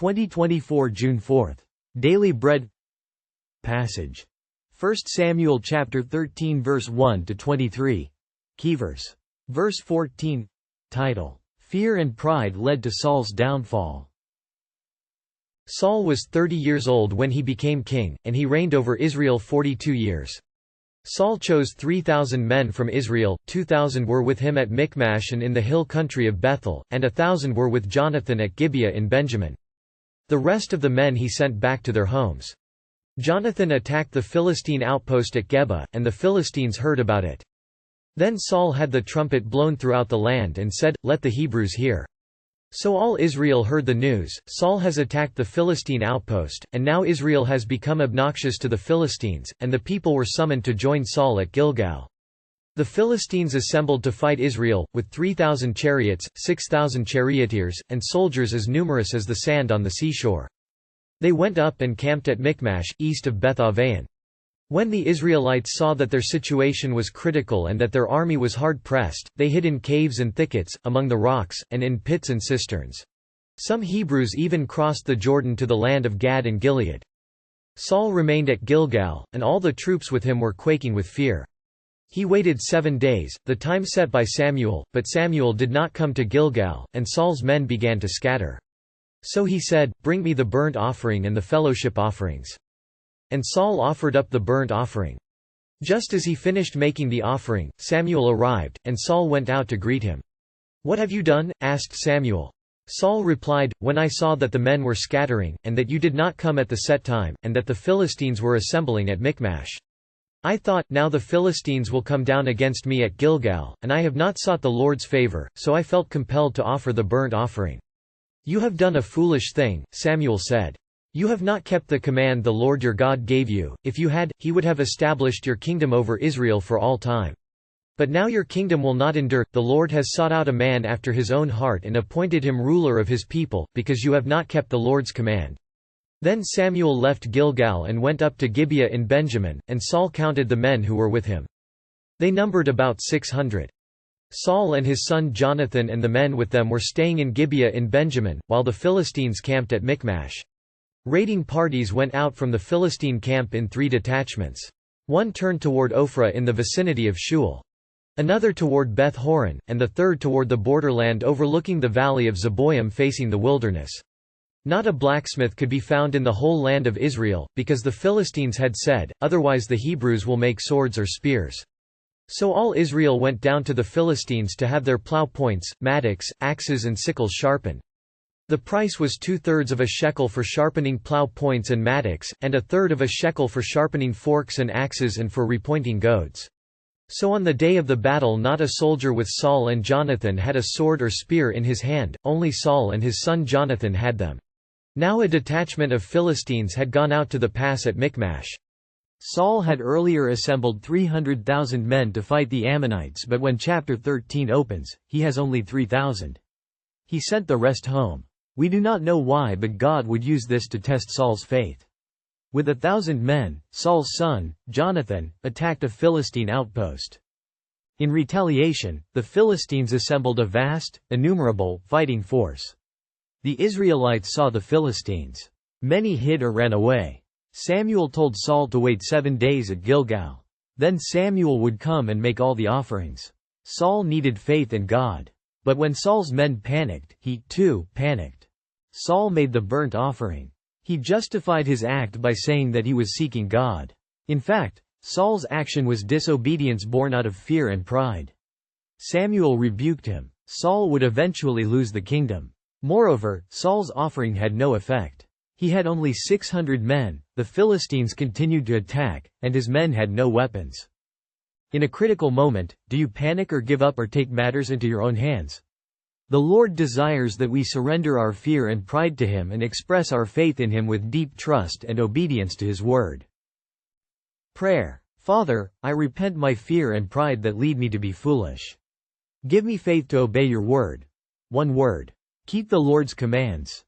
2024 June 4th. Daily Bread Passage. 1 Samuel chapter 13 verse 1 to 23. Key verse. Verse 14. Title: Fear and pride led to Saul's downfall. Saul was 30 years old when he became king, and he reigned over Israel 42 years. Saul chose 3,000 men from Israel, 2,000 were with him at Michmash and in the hill country of Bethel, and 1,000 were with Jonathan at Gibeah in Benjamin. The rest of the men he sent back to their homes. Jonathan attacked the Philistine outpost at Geba, and the Philistines heard about it. Then Saul had the trumpet blown throughout the land and said, "Let the Hebrews hear." So all Israel heard the news: Saul has attacked the Philistine outpost, and now Israel has become obnoxious to the Philistines, and the people were summoned to join Saul at Gilgal. The Philistines assembled to fight Israel, with 3,000 chariots, 6,000 charioteers, and soldiers as numerous as the sand on the seashore. They went up and camped at Michmash, east of Beth-aven. When the Israelites saw that their situation was critical and that their army was hard-pressed, they hid in caves and thickets, among the rocks, and in pits and cisterns. Some Hebrews even crossed the Jordan to the land of Gad and Gilead. Saul remained at Gilgal, and all the troops with him were quaking with fear. He waited 7 days, the time set by Samuel, but Samuel did not come to Gilgal, and Saul's men began to scatter. So he said, "Bring me the burnt offering and the fellowship offerings." And Saul offered up the burnt offering. Just as he finished making the offering, Samuel arrived, and Saul went out to greet him. "What have you done?" asked Samuel. Saul replied, "When I saw that the men were scattering, and that you did not come at the set time, and that the Philistines were assembling at Michmash, I thought, now the Philistines will come down against me at Gilgal, and I have not sought the Lord's favor, so I felt compelled to offer the burnt offering." "You have done a foolish thing," Samuel said. "You have not kept the command the Lord your God gave you. If you had, he would have established your kingdom over Israel for all time. But now your kingdom will not endure. The Lord has sought out a man after his own heart and appointed him ruler of his people, because you have not kept the Lord's command." Then Samuel left Gilgal and went up to Gibeah in Benjamin, and Saul counted the men who were with him. They numbered about 600. Saul and his son Jonathan and the men with them were staying in Gibeah in Benjamin, while the Philistines camped at Michmash. Raiding parties went out from the Philistine camp in 3 detachments. One turned toward Ophrah in the vicinity of Shual. Another toward Beth-horon, and the third toward the borderland overlooking the valley of Zeboim facing the wilderness. Not a blacksmith could be found in the whole land of Israel, because the Philistines had said, "Otherwise the Hebrews will make swords or spears." So all Israel went down to the Philistines to have their plow points, mattocks, axes and sickles sharpened. The price was 2/3 of a shekel for sharpening plow points and mattocks, and 1/3 of a shekel for sharpening forks and axes and for repointing goads. So on the day of the battle not a soldier with Saul and Jonathan had a sword or spear in his hand, only Saul and his son Jonathan had them. Now a detachment of Philistines had gone out to the pass at Michmash. Saul had earlier assembled 300,000 men to fight the Ammonites, but when chapter 13 opens, he has only 3,000. He sent the rest home. We do not know why, but God would use this to test Saul's faith. With 1,000 men, Saul's son, Jonathan, attacked a Philistine outpost. In retaliation, the Philistines assembled a vast, innumerable, fighting force. The Israelites saw the Philistines. Many hid or ran away. Samuel told Saul to wait 7 days at Gilgal. Then Samuel would come and make all the offerings. Saul needed faith in God. But when Saul's men panicked, he, too, panicked. Saul made the burnt offering. He justified his act by saying that he was seeking God. In fact, Saul's action was disobedience born out of fear and pride. Samuel rebuked him. Saul would eventually lose the kingdom. Moreover, Saul's offering had no effect. He had only 600 men, the Philistines continued to attack, and his men had no weapons. In a critical moment, do you panic or give up or take matters into your own hands? The Lord desires that we surrender our fear and pride to Him and express our faith in Him with deep trust and obedience to His word. Prayer. Father, I repent my fear and pride that lead me to be foolish. Give me faith to obey your word. One word. Keep the Lord's commands.